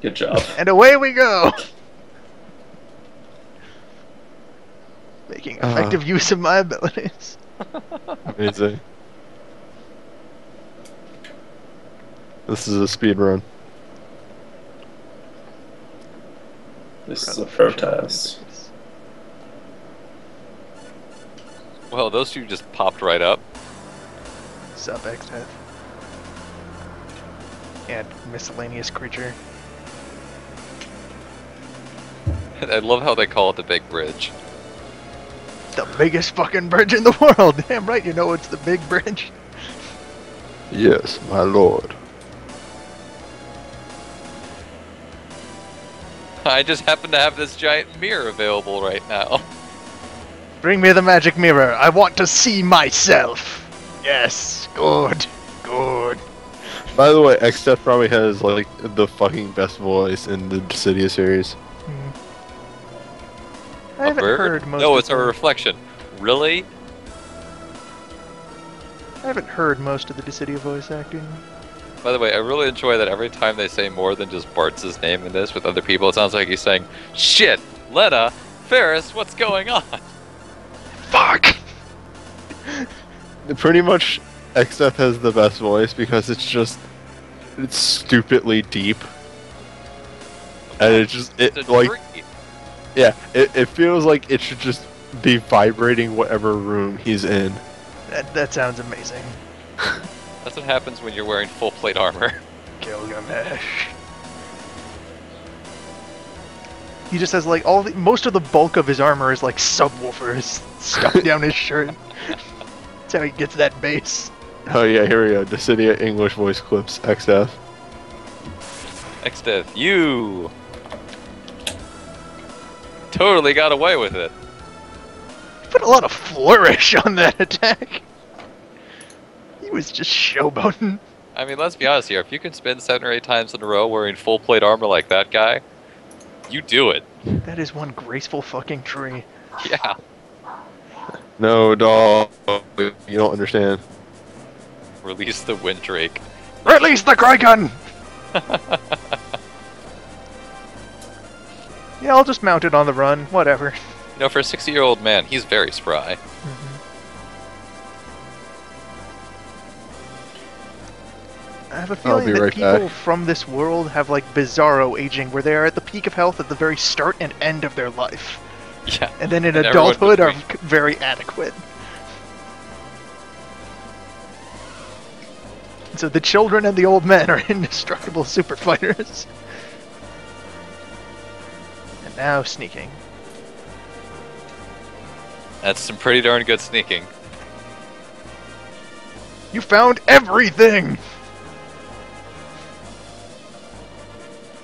Good job. And away we go! Making effective use of my abilities. Amazing. This is a speed run. This is a protest. Well, those two just popped right up. Sup, X-Death. And miscellaneous creature. I love how they call it the big bridge. The biggest fucking bridge in the world! Damn right, you know it's the big bridge. Yes, my lord. I just happen to have this giant mirror available right now. Bring me the magic mirror. I want to see myself. Yes, good, good. By the way, X-Death probably has like the fucking best voice in the Dissidia series. I haven't heard most. No, of it's a the- reflection. Really? I haven't heard most of the Dissidia voice acting. By the way, I really enjoy that every time they say more than just Bart's name in this with other people, it sounds like he's saying, "Shit, Lena, Ferris, what's going on?" Fuck! Pretty much, X-Death has the best voice because it's stupidly deep. And It's a like, tree. yeah, it feels like it should just be vibrating whatever room he's in. That sounds amazing. That's what happens when you're wearing full plate armor. Gilgamesh. He just has like most of the bulk of his armor is like subwoofers stuck down his shirt. That's how he gets that bass. Oh yeah, here we go. Dissidia English voice clips, X-Death. X-Death, you totally got away with it. Put a lot of flourish on that attack. He was just showboating. I mean, let's be honest here. If you can spin 7 or 8 times in a row wearing full plate armor like that guy, you do it. That is one graceful fucking tree. Yeah. No, dog. You don't understand. Release the Wind Drake. Release the Kraken! Yeah, I'll just mount it on the run. Whatever. You know, for a 60-year-old man, he's very spry. I have a I'll feeling be that right people back. from this world have like bizarro aging, where they are at the peak of health at the very start and end of their life, Yeah. and then in And everyone adulthood are between. very adequate. So the children and the old men are indestructible super fighters. And now sneaking. That's some pretty darn good sneaking. You found everything!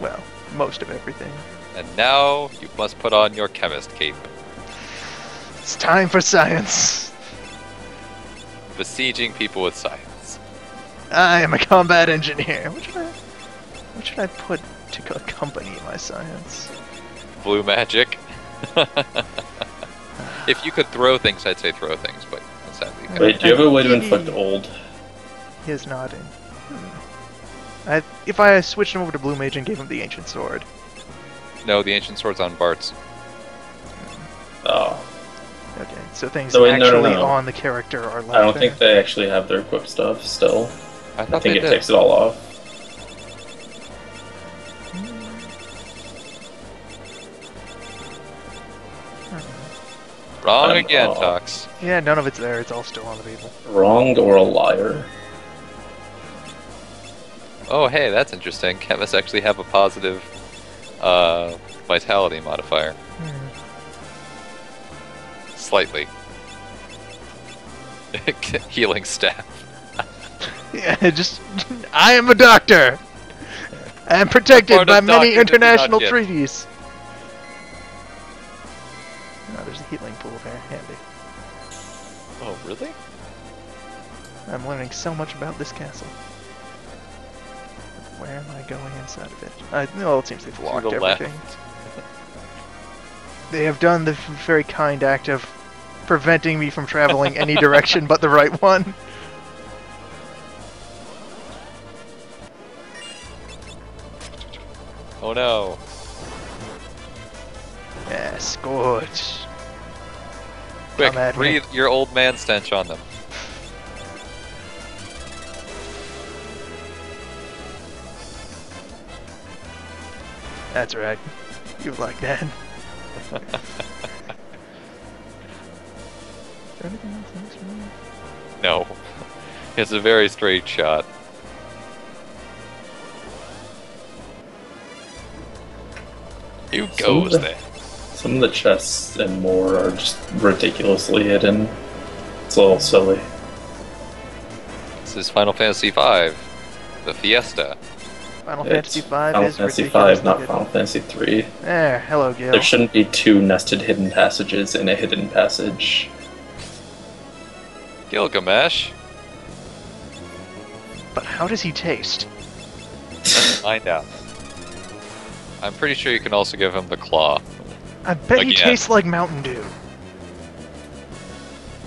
Well, most of everything. And now you must put on your chemist cape. It's time for science. Besieging people with science. I am a combat engineer. What should I put to accompany my science? Blue magic. If you could throw things, I'd say throw things, but sadly you can't. Wait, do you have a way to inflict old? He is nodding. If I switched him over to Blue Mage and gave him the Ancient Sword. No, the ancient sword's on Bart's. Oh. Okay, so things So wait, no, actually no. on the character are left I don't there. think they actually have their equipped stuff still. I I thought think they it did. takes it all off. Wrong I'm again, off. Tox. Yeah, none of it's there. It's all still on the people. Wronged or a liar? Oh, hey, that's interesting. Chemists actually have a positive vitality modifier. Slightly. Healing staff. Yeah, just I am a doctor. I am protected What part by of many doctor did you not international get? treaties. Oh, there's a healing pool there, handy. Oh, really? I'm learning so much about this castle. Where am I going inside of it? No, it seems they've locked the everything. left. They have done the very kind act of preventing me from traveling any direction but the right one. Oh no. Yeah, scorch. Quick, Come at me. breathe your old man stench on them. That's right. You like that. No. It's a very straight shot. Who goes there? Some of the chests and more are just ridiculously hidden. It's a little silly. This is Final Fantasy V, the Fiesta. Final It's Fantasy V Final is Fantasy ridiculous. V, not Final Fantasy 3. There, hello, Gil. There shouldn't be 2 nested hidden passages in a hidden passage. Gilgamesh. But how does he taste? Find out. I'm pretty sure you can also give him the claw. I bet he Again. tastes like Mountain Dew.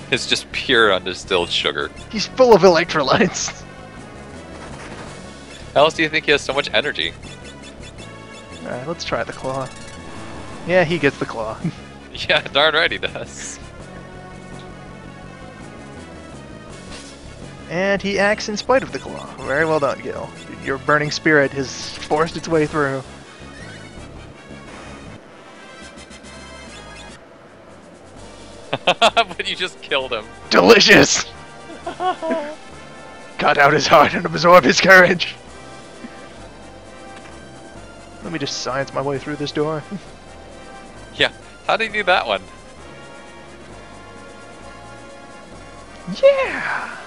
It's just pure undistilled sugar. He's full of electrolytes. How else do you think he has so much energy? Alright, let's try the claw. Yeah, he gets the claw. Yeah, darn right he does. And he acts in spite of the claw. Very well done, Gil. Your burning spirit has forced its way through. But you just killed him. Delicious! Cut out his heart and absorb his courage. Let me just science my way through this door. Yeah, how did you do that one? Yeah!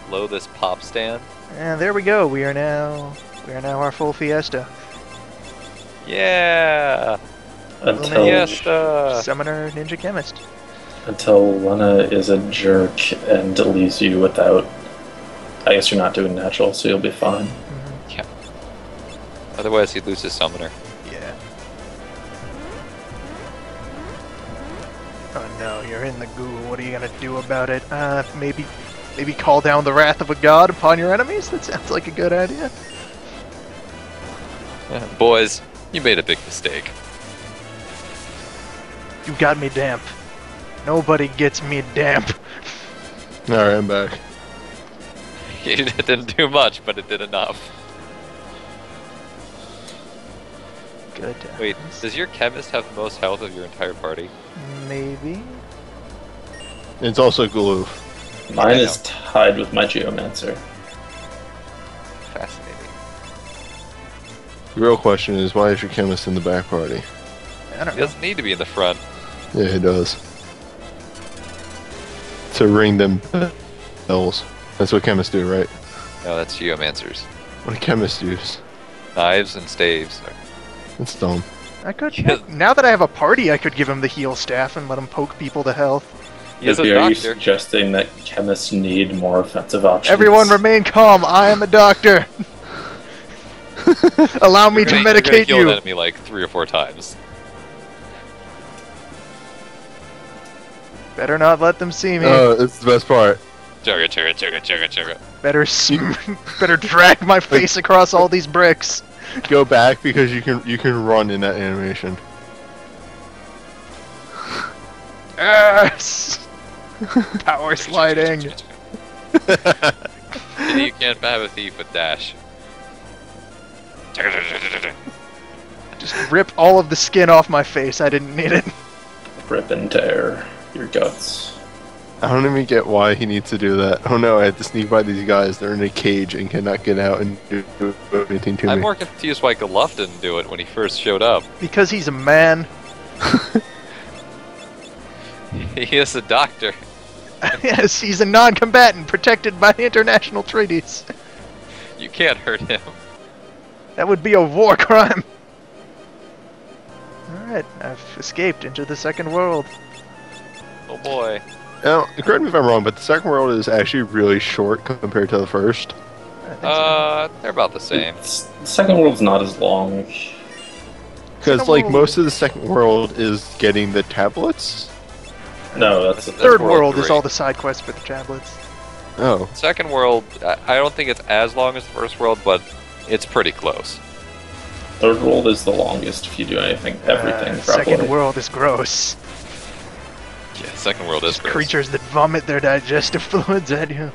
Blow this pop stand? And there we go. We are now our full Fiesta. Yeah! Until, Fiesta! Summoner Ninja Chemist. until Lena is a jerk and leaves you without... I guess you're not doing natural, so you'll be fine. Yeah. Otherwise he'd lose his summoner. Yeah. Oh no, you're in the goo. What are you gonna do about it? Maybe call down the wrath of a god upon your enemies? That sounds like a good idea. Boys, you made a big mistake. You got me damp. Nobody gets me damp. Alright, I'm back. It didn't do much, but it did enough. Good. Wait, does your chemist have the most health of your entire party? Maybe. It's also glue. Mine I is tied with my Geomancer. Fascinating. The real question is, why is your chemist in the back party? I don't He know. doesn't need to be in the front. Yeah, he does. To ring them bells. That's what chemists do, right? No, that's geomancers. What do chemists use? Knives and staves. That's dumb. I could. Yeah. Now that I have a party, I could give him the heal staff and let him poke people to health. He is a Are you doctor. suggesting that chemists need more offensive options? Everyone remain calm. I am a doctor. Allow me to You're gonna medicate kill an you. enemy like 3 or 4 times. Better not let them see me. Oh, it's the best part. Chugga, chugga, chugga, chugga, chugga. Better drag my face across all these bricks. Go back because you can run in that animation. Yes. Power sliding. You can't have a thief with dash. Just rip all of the skin off my face. I didn't need it. Rip and tear your guts. I don't even get why he needs to do that. Oh no, I had to sneak by these guys. They're in a cage and cannot get out and do anything to I'm me. more confused why Galuf didn't do it when he first showed up. Because he's a man. He is a doctor. Yes, he's a non-combatant protected by international treaties. You can't hurt him. That would be a war crime. Alright, I've escaped into the second world. Oh boy. Now, correct me if I'm wrong, but the second world is actually really short compared to the first. I think so. They're about the same. The second world's not as long. Because, Second like, world- most of the second world is getting the tablets. No, that's Third world is 3. all the side quests for the tablets. Oh. Second world, I don't think it's as long as the first world, but it's pretty close. third world is the longest if you do everything properly. Second world is gross. Yeah, second world is Just gross. creatures that vomit their digestive fluids at you.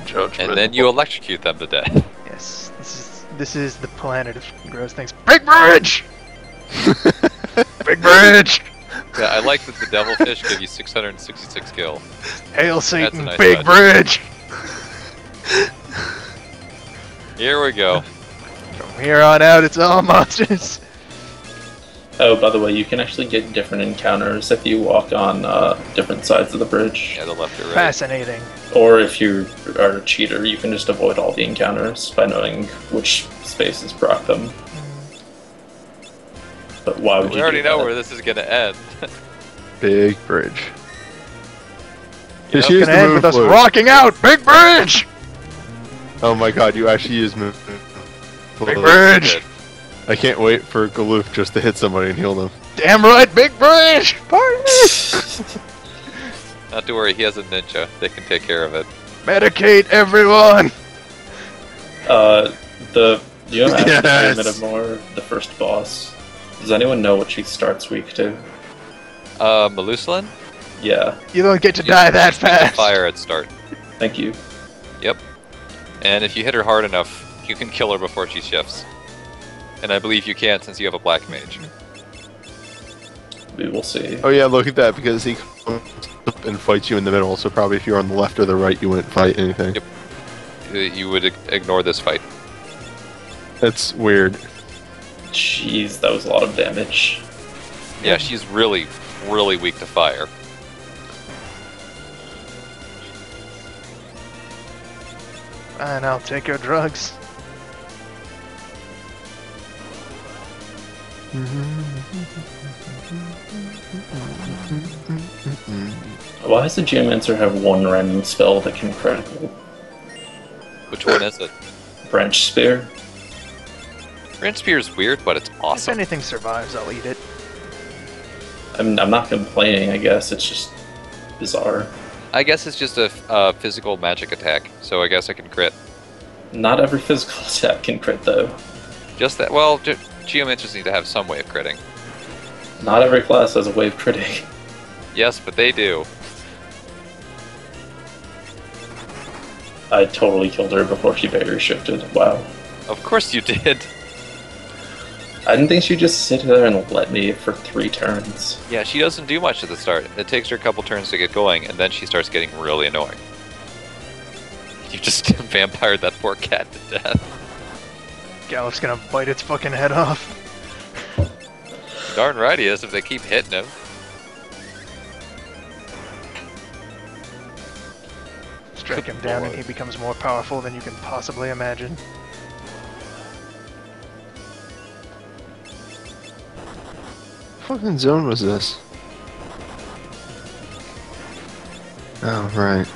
Judgment. And then you electrocute them to death. Yes, this is the planet of gross things. Big Bridge! Big Bridge! Yeah, I like that the devilfish give you 666 gil. Hail Satan, nice Big touch. Bridge! Here we go. From here on out, it's all monsters. Oh, by the way, you can actually get different encounters if you walk on different sides of the bridge. Yeah, the left or right. Fascinating. Or if you are a cheater, you can just avoid all the encounters by knowing which spaces proc them. But why would We you already do know that? where this is gonna end. Big bridge. Yep. Just It's use gonna the end move with us loop. rocking out! Big Bridge! Oh my god, you actually use move. Big Bridge! Good. I can't wait for Galoof just to hit somebody and heal them. Damn right, Big Bridge! Party! Not to worry, he has a ninja. They can take care of it. Medicate everyone! Do you know after the Yes. Pyramid of Moore, the first boss? Does anyone know what she starts weak to? Melusalin? Yeah, You don't get to You die that just need to fast. Fire at start. thank you. Yep. And if you hit her hard enough, you can kill her before she shifts. And I believe you can't since you have a black mage. We will see. Oh yeah, look at that, because he comes up and fights you in the middle, so probably if you're on the left or the right, you wouldn't fight anything. Yep. You would ignore this fight. That's weird. Jeez, that was a lot of damage. Yeah, she's really, really weak to fire. Fine, I'll take your drugs. Why does the Geomancer have one random spell that can critical? Which one is it? Branch Spear? Grand Spear is weird, but it's If awesome. anything survives, I'll eat it. I'm not complaining, I guess, it's just bizarre. I guess it's just a physical magic attack, so I guess I can crit. Not every physical attack can crit, though. Just that, well, Geomancers need to have some way of critting. Not every class has a way of critting. Yes, but they do. I totally killed her before she barrier shifted. Wow. Of course you did. I didn't think she'd just sit there and let me for 3 turns. Yeah, she doesn't do much at the start. It takes her a couple turns to get going, and then she starts getting really annoying. You just vampired that poor cat to death. Gallup's gonna bite its fucking head off. Darn right he is if they keep hitting him. Strike him down and he becomes more powerful than you can possibly imagine. What fucking zone was this? Oh, right.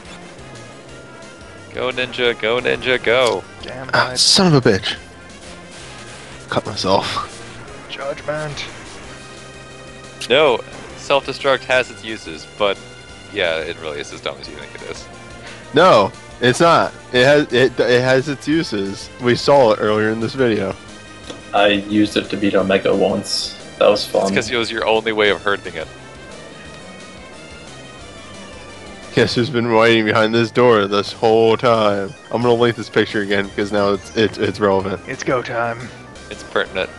Go ninja, go ninja, go. Damn Ah, right. son of a bitch. Cut myself. Judgment. No, self-destruct has its uses, but yeah, it really is as dumb as you think it is. No, it's not. It has its uses. We saw it earlier in this video. I used it to beat Omega once. That was It's fun. because it was your only way of hurting it. Guess who's been waiting behind this door this whole time? I'm gonna link this picture again because now it's relevant. It's go time. It's pertinent.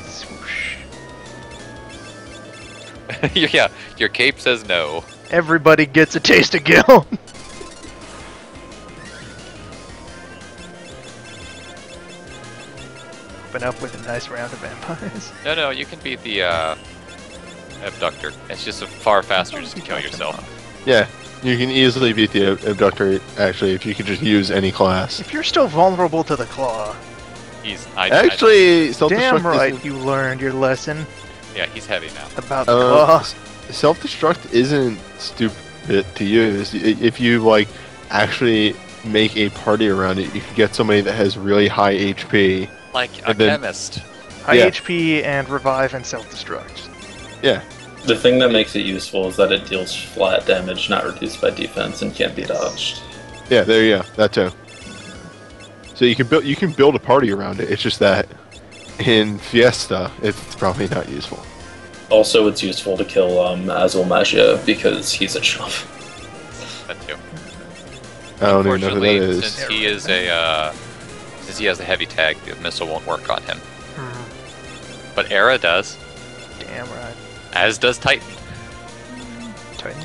Swoosh. Yeah, your cape says no. Everybody gets a taste of Gil. Open up with a nice round of vampires. No, you can beat the abductor. It's just a far faster just to kill yourself. Yeah, you can easily beat the abductor actually if you could just use any class. If you're still vulnerable to the claw, Actually, self-destruct damn right isn't- you learned your lesson yeah, he's heavy now. about the claw. self-destruct isn't stupid to use. If you like actually make a party around it, you can get somebody that has really high HP. Like a And then- chemist. High yeah. HP and revive and self-destruct. Yeah. The thing that makes it useful is that it deals flat damage, not reduced by defense, and can't be dodged. Yeah, there you go. That too. So you can build a party around it. It's just that in Fiesta, it's probably not useful. Also, it's useful to kill Azul Magia because he's a chump. That too. I don't even know who that Unfortunately, is. since he is a since he has a heavy tag, the missile won't work on him. But Era does, Damn right. as does Titan.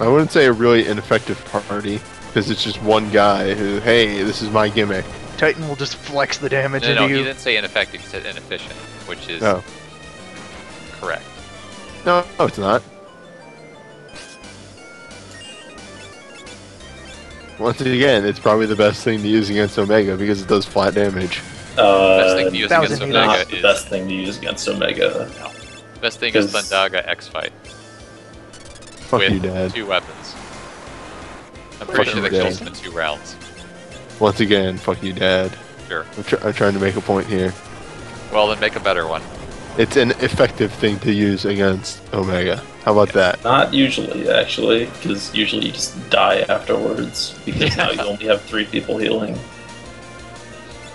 I wouldn't say a really ineffective party because it's just one guy who, hey, this is my gimmick. Titan will just flex the damage No, into he you. didn't say ineffective. He said inefficient, which is Oh. correct. No, it's not. Once again, it's probably the best thing to use against Omega because it does flat damage. Best thing to use against 1,000 Omega Not the is best thing to use against Omega. best thing is 'cause- Thundaga X fight Fuck with you, Dad. 2 weapons. I'm Fuck pretty sure you, that Dad. kills him in 2 rounds. Once again, fuck you, Dad. Sure. I'm trying to make a point here. Well, then make a better one. It's an effective thing to use against Omega. How about that? Not usually, actually, because usually you just die afterwards, because now you only have 3 people healing.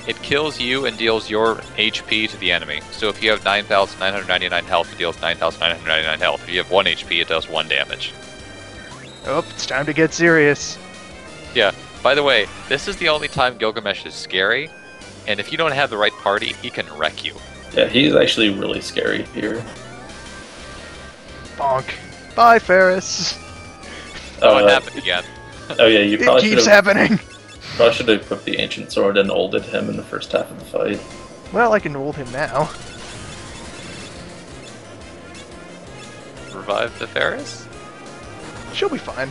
It kills you and deals your HP to the enemy. So if you have 9,999 health, it deals 9,999 health. If you have 1 HP, it does 1 damage. Oh, it's time to get serious. Yeah. By the way, this is the only time Gilgamesh is scary, and if you don't have the right party, he can wreck you. Yeah, he's actually really scary here. Bonk. Bye, Ferris. Oh, it happened again. Oh yeah, you It probably keeps should have happening. equipped the Ancient Sword and ulted him in the first half of the fight. Well, I can ult him now. Revive the Ferris? She'll be fine.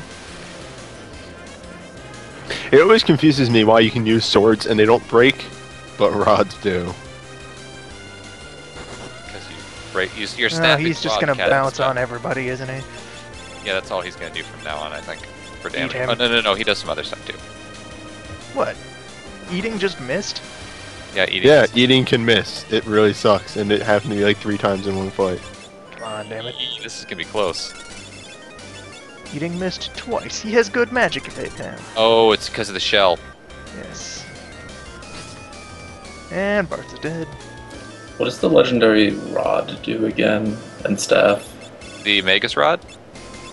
It always confuses me why you can use swords and they don't break, but rods do. Because you break. You're No, snapping. he's just rod gonna cat bounce stuff. on everybody, isn't he? Yeah, that's all he's gonna do from now on, I think, for Eat damage. him. Oh no, he does some other stuff too. What? Eating just missed? Yeah, eating. Yeah, eating can miss. It really sucks, and it happened to me like 3 times in one fight. Come on, damn it. This is gonna be close. Eating missed twice. He has good magic evade now. Oh, it's because of the shell. Yes. And Bart's is dead. What does the legendary rod do again? And staff? The Magus Rod.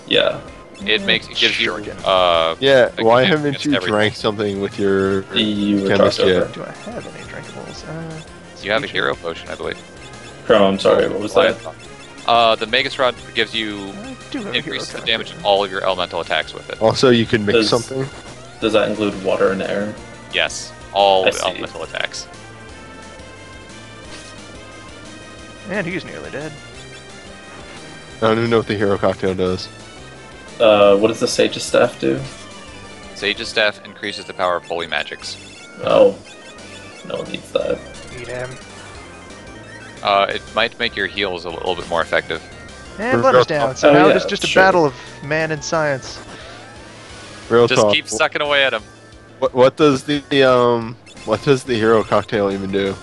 Yeah. It gives you Shuriken. Yeah, Like, why you can haven't miss you everything. drank something with your You were chemist talked yet? over. Do I have any drinkables? you have a hero potion, I believe. Chrome, I'm sorry, what was that? The Magus Rod gives you I do have a hero increases the tracker. damage of all of your elemental attacks with it. Also, you can mix Does- something. Does that include water and air? Yes, all I the see. elemental attacks. And he's nearly dead. I don't even know what the hero cocktail does. What does the Sage's staff do? Sage's staff increases the power of holy magics. Oh. No one needs that. Eat him. It might make your heals a little bit more effective. And let us down. So Oh, now yeah, it is just a sure. battle of man and science. Real Just talk. keep sucking away at him. What does the hero cocktail even do?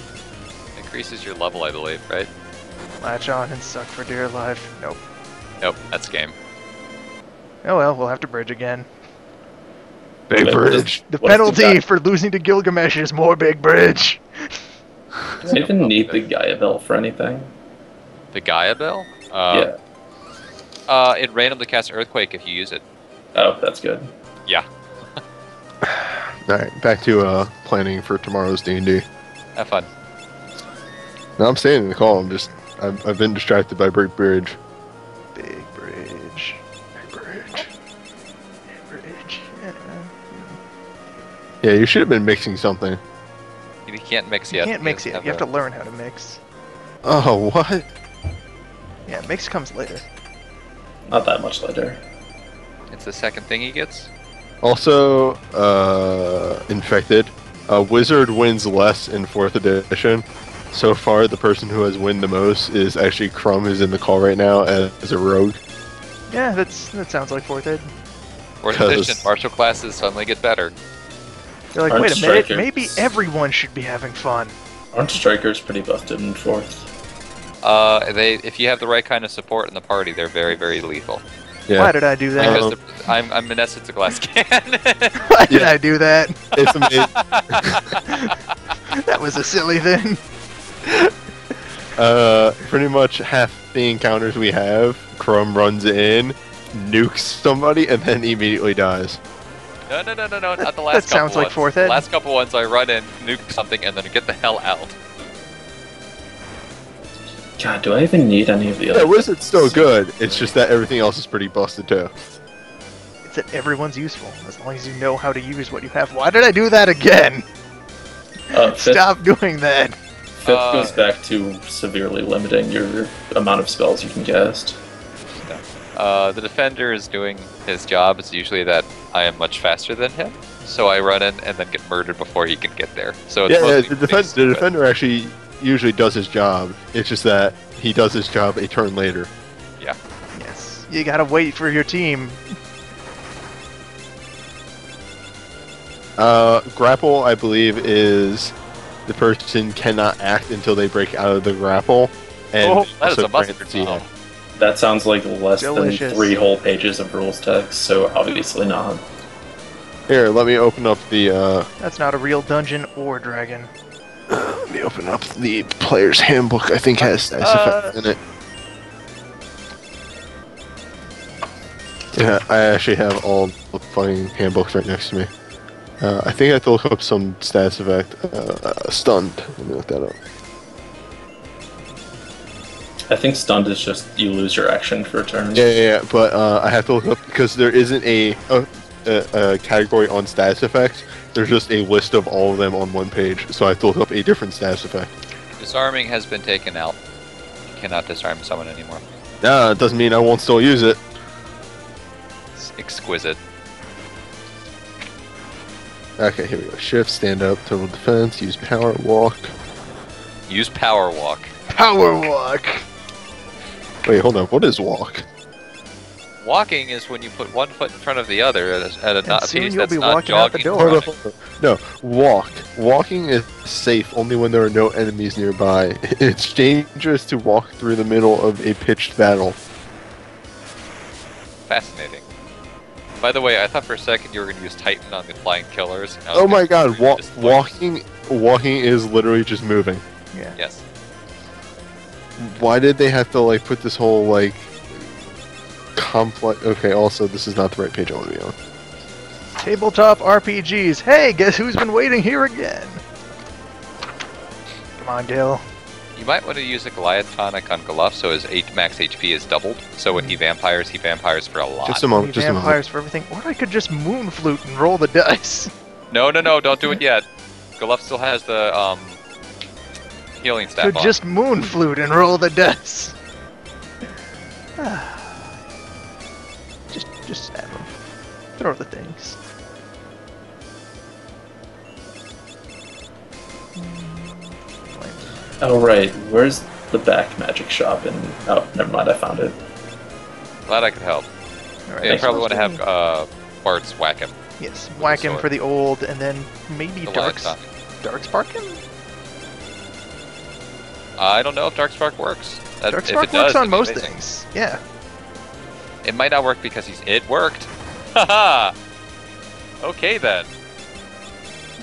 Increases your level, I believe, right? Latch on and suck for dear life. Nope. Nope, that's game. Oh well, we'll have to bridge again. Big Wait, bridge. The What's penalty guy- for losing to Gilgamesh is more big bridge. Does it even need the Gaia Bell for anything? The Gaia Bell? Yeah. It randomly casts Earthquake if you use it. Oh, that's good. Yeah. Alright, back to planning for tomorrow's D&D. Have fun. No, I'm staying in the call. I've been distracted by Big Bridge. Big bridge. Big bridge. Big bridge. Yeah. Yeah, you should have been mixing something. You can't mix You yet. can't mix because it. You have to learn how to mix. Oh, what? Yeah, mix comes later. Not that much later. It's the second thing he gets. Also, infected. Wizard wins less in 4th edition. So far, the person who has win the most is actually Crumb, who's in the call right now as a rogue. Yeah, that sounds like 4th ed. Fourth 'Cause- edition, martial classes suddenly get better. You're like, Aren't wait a minute, strikers- maybe everyone should be having fun. Aren't strikers pretty busted in 4th? If you have the right kind of support in the party, they're very, very lethal. Yeah. Why did I do that? Because I'm in essence a glass cannon. Why did Yeah. I do that? It's amazing. That was a silly thing. Pretty much half the encounters we have, Crumb runs in, nukes somebody, and then immediately dies. No, not the last That couple sounds like ones. fourth The ed. last couple ones I run in, nuke something, and then get the hell out. God, do I even need any of the Yeah, other? Wizard's still good. It's just that everything else is pretty busted too. It's that everyone's useful, as long as you know how to use what you have. Why did I do that again? Fifth, Stop doing that. fifth goes back to severely limiting your amount of spells you can cast. The defender is doing his job. It's usually that I am much faster than him, so I run in and then get murdered before he can get there. So it's Yeah, mostly the things to it. defender actually usually does his job. It's just that he does his job a turn later. Yes. You gotta wait for your team. Grapple, I believe, is the person cannot act until they break out of the grapple. And Oh, that is also a mustard grants bomb. That sounds like less Delicious. than 3 whole pages of rules text, so obviously not. Here, let me open up the That's not a real dungeon or dragon. let me open up the player's handbook. I think has status effects in it. Yeah, I actually have all the fucking handbooks right next to me. I think I have to look up some status effect. Stunned. Let me look that up. I think stunned is just you lose your action for a turn. Yeah, but I have to look up because there isn't a category on status effects. There's just a list of all of them on one page, so I have to look up a different status effect. Disarming has been taken out. You cannot disarm someone anymore. Nah, it doesn't mean I won't still use it. It's exquisite. Okay, here we go. Shift, stand up, total defense, use power, walk. Use power walk. Power walk. Wait, hold on. What is walk? Walking is when you put one foot in front of the other at a And soon pace you'll that's be not walking out the jogging. door. Hold on, hold on. No, walk. Walking is safe only when there are no enemies nearby. It's dangerous to walk through the middle of a pitched battle. Fascinating. By the way, I thought for a second you were going to use Titan on the flying killers. and I was Oh my gonna god, just- walking is literally just moving. Yeah. Yes. Why did they have to like put this whole like complex? Okay, also this is not the right page I want to be on. Tabletop RPGs. Hey, guess who's been waiting here again? Come on, Gil. You might want to use a Goliath tonic on Goluf so his max HP is doubled. So when he vampires for a lot. Just a moment, We just a moment. vampires for everything. Or I could just moon flute and roll the dice. No, don't do it yet. Goluf still has the healing staff Could on. just moon flute and roll the dice. just stab them. Throw the things. Oh right, where's the back magic shop? And oh, never mind, I found it. Glad I could help. Alright, Yeah, you Thanks. probably want to have Bart's whack him. yes, whack him sword. for the old, and then maybe Goliath tonic. Darkspark him? I don't know if Darkspark works. If Darkspark it does, works on it'd be most amazing. things. Yeah. It might not work because it worked. Haha. Okay then.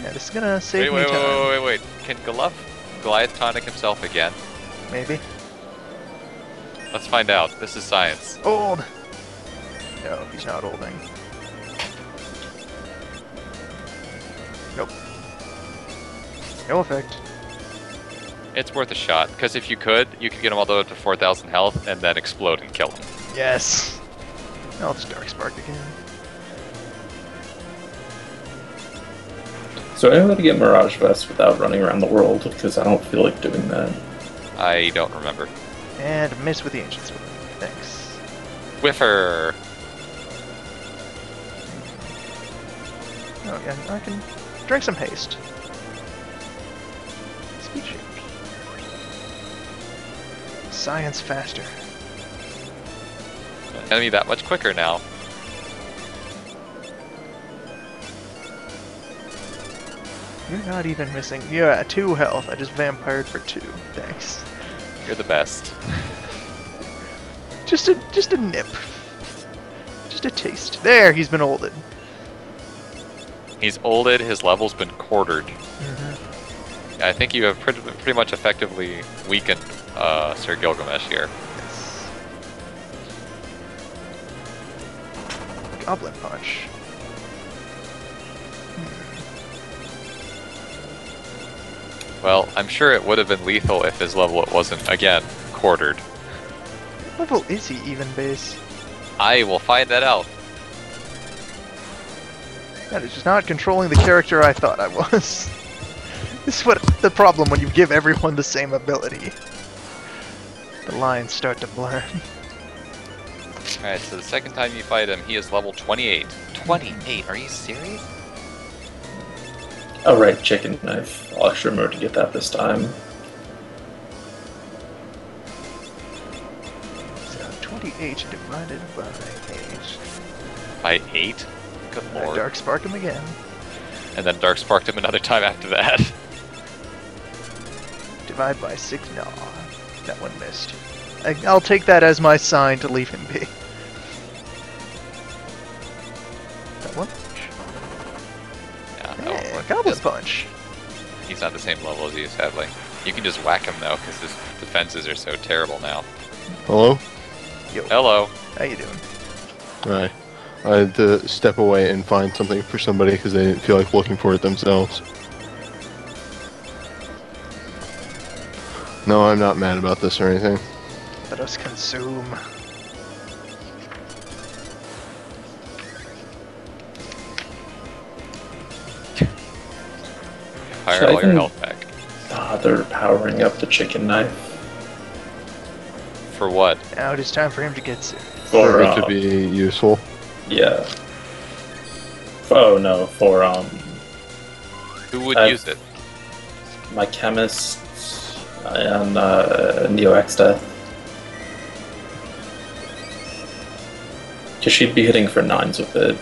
Yeah, this is gonna save Wait, me time. wait. Can Goliath tonic himself again? Maybe. Let's find out. This is science. Old! No, he's not olding. Nope. No effect. It's worth a shot, because if you could get him all the way up to 4,000 health and then explode and kill him. Yes. I'll just Darkspark again. So I know how to get Mirage Vest without running around the world, because I don't feel like doing that. I don't remember. And miss with the Ancient Sword. Thanks. Whiffer! Oh, yeah, I can drink some haste. Speed shape. Science faster. Enemy that much quicker now. You're not even missing. You're at 2 health. I just vampired for 2. Thanks. You're the best. Just a nip. Just a taste. There, he's been olded. He's olded, his level's been quartered. Mm-hmm. I think you have pretty much effectively weakened Sir Gilgamesh here. Yes. Goblin punch. Well, I'm sure it would have been lethal if his level wasn't, again, quartered. What level is he even base? I will find that out. That is just not controlling the character I thought I was. This is what the problem when you give everyone the same ability. The lines start to blur. Alright, so the second time you fight him, he is level 28. 28? Are you serious? Oh right, chicken knife. I'll actually remember to get that this time. So 28 divided by 8. By 8? Good lord. Dark spark him again. And then Dark Sparked him another time after that. Divide by 6. No, that one missed. I'll take that as my sign to leave him be. That one? Yeah, that Yeah, won't work. Goblin punch. He's not the same level as you, sadly. You can just whack him though, because his defenses are so terrible now. Hello? Yo, Hello. how you doing? Alright. I had to step away and find something for somebody because they didn't feel like looking for it themselves. No, I'm not mad about this or anything. Let us consume. Fire Should I all your even- health back. Ah, they're powering up the chicken knife. For what? Now it is time for him to get serious. For For it to be useful. yeah. Oh no, for Who would Uh, use it? my chemist and Neo X Death. Because she'd be hitting for 9s with it,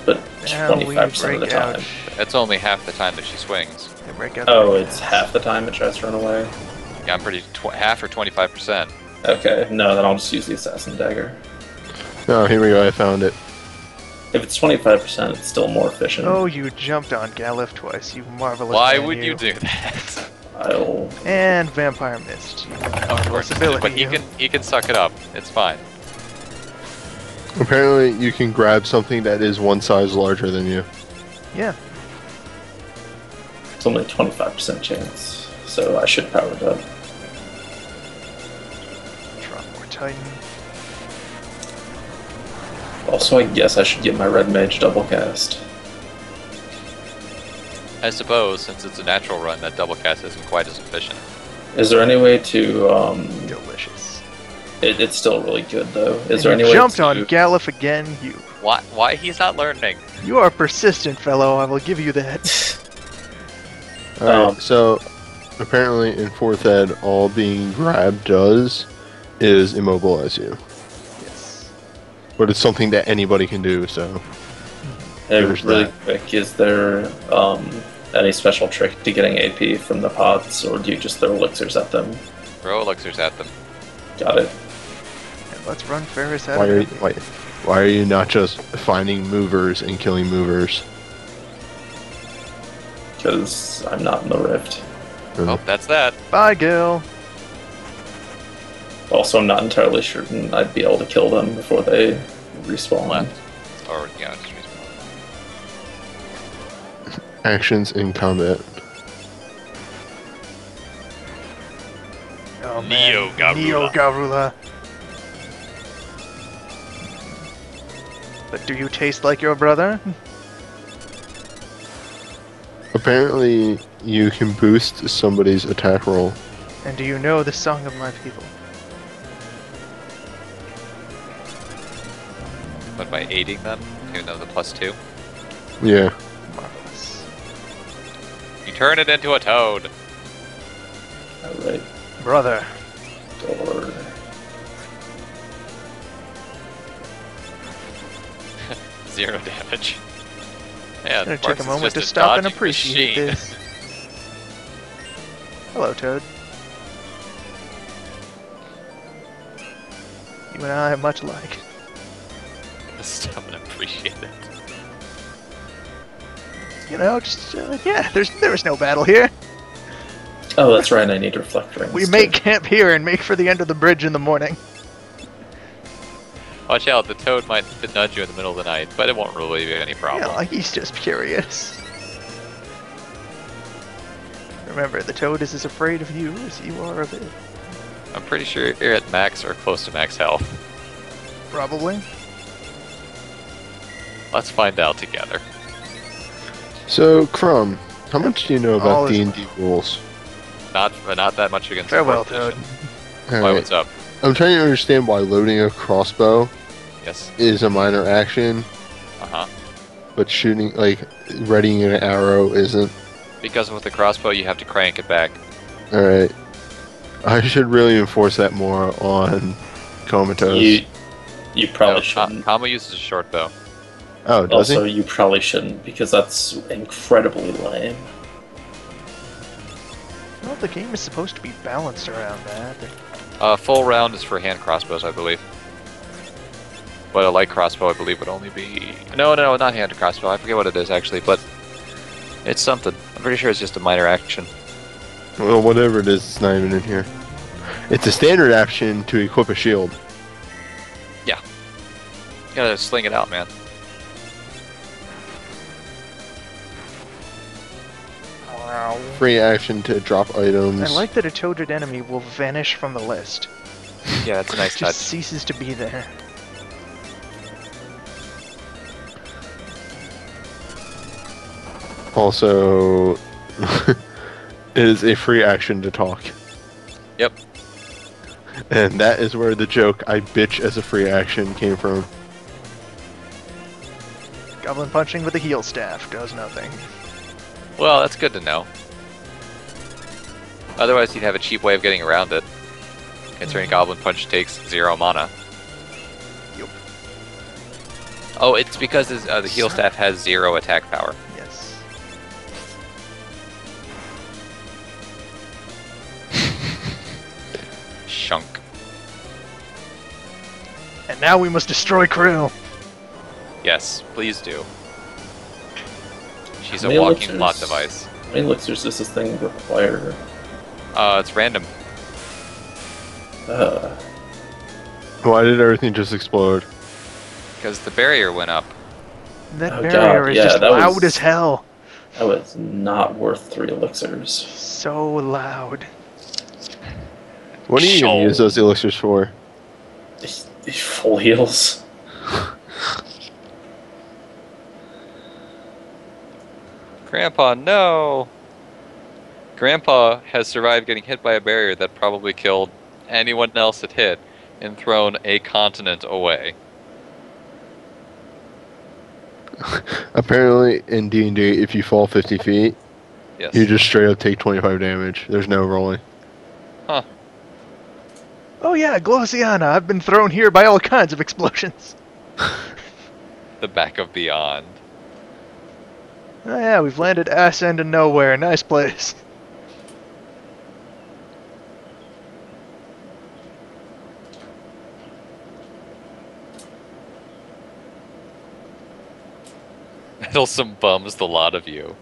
but Now we 25% of the break out. time. That's only half the time that she swings. They break out Oh, the- it's half the time it tries to run away? Yeah, I'm pretty half or 25%. Okay, no, then I'll just use the Assassin Dagger. Oh, here we go, I found it. If it's 25%, it's still more efficient. Oh, you jumped on Galif twice, you marvelous Why man, would you do that? I'll... And Vampire Mist. You Of course, ability, but you. he can suck it up. It's fine. Apparently, you can grab something that is one size larger than you. Yeah. It's only a 25% chance, so I should power it up. Draw more Titan. Also, I guess I should get my Red Mage double cast. I suppose, since it's a natural run, that double cast isn't quite as efficient. Is there any way to, Delicious. it's still really good though. Is And there any you way jumped to... on Galif again, you. Why he's not learning? You are persistent, fellow, I will give you that. Alright, so apparently in 4th Ed, all being grabbed does is immobilize you. Yes. But it's something that anybody can do, so. Hey, There's really that. quick, is there any special trick to getting AP from the pots, or do you just throw elixirs at them? Throw elixirs at them. Got it. And let's run Ferris out Why are, of you, why are you not just finding movers and killing movers? Because I'm not in the rift. Oh, that's that. Bye, Gil. Also, I'm not entirely certain I'd be able to kill them before they respawn. Left. Or, yeah, just respawn. Actions in combat. Oh, man. Neo Garula. Neo Garula. But do you taste like your brother? Apparently, you can boost somebody's attack roll. And do you know the song of my people? But by aiding them, even though the +2, Yeah. Marvelous. you turn it into a toad. Alright, Brother. door. Zero damage. Yeah, I'm gonna Marx take a is moment just to stop and dodging appreciate machine. this. Hello, Toad. and I are much alike. Stop and appreciate it. You know, just yeah. There was no battle here. Oh, that's right. I need reflect rings. We too. make camp here and make for the end of the bridge in the morning. Watch out, the toad might nudge you in the middle of the night, but it won't really be any You problem. know, he's just curious. Remember, the toad is as afraid of you as you are of it. I'm pretty sure you're at max or close to max health. Probably. Let's find out together. So, Crumb, how much do you know All about is D&D rules? Not that much against Farewell, the fourth Toad. edition. All Why, right. what's up? I'm trying to understand why loading a crossbow Yes. is a minor action, Uh-huh. but shooting, like, readying an arrow isn't. Because with the crossbow, you have to crank it back. Alright. I should really enforce that more on Comatose. You probably No, shouldn't. Kama uses a short bow. Oh, does Also, he? you probably shouldn't because that's incredibly lame. Well, the game is supposed to be balanced around that. Full round is for hand crossbows, I believe. But a light crossbow, I believe, would only be... No, not hand crossbow. I forget what it is, actually, but it's something. I'm pretty sure it's just a minor action. Well, whatever it is, it's not even in here. It's a standard action to equip a shield. You gotta sling it out, man. Free action to drop items. I like that a toaded enemy will vanish from the list. Yeah, that's a nice Just touch. ceases to be there. Also, it is a free action to talk. Yep. And that is where the joke, I bitch as a free action, came from. Goblin punching with a heal staff does nothing. Well, that's good to know. Otherwise, you'd have a cheap way of getting around it. Considering Goblin Punch takes 0 mana. Yup. Oh, it's because the heal staff has 0 attack power. Yes. Shunk. And now we must destroy Krill. Yes, please do. She's How a many walking elixirs? plot device. How many elixirs does this thing require? It's random. Why did everything just explode? Because the barrier went up. That Oh, barrier God, is yeah, just that loud was- as hell. That was not worth 3 elixirs. So loud. What do you even Shoal. use those elixirs for? Full heals. Grandpa, no! Grandpa has survived getting hit by a barrier that probably killed anyone else it hit and thrown a continent away. Apparently, in D&D, if you fall 50 feet, Yes. you just straight up take 25 damage. There's no rolling. Huh. Oh yeah, Glossiana, I've been thrown here by all kinds of explosions. The back of beyond. Oh yeah, we've landed ass end of nowhere. Nice place. Meddlesome bums, the lot of you.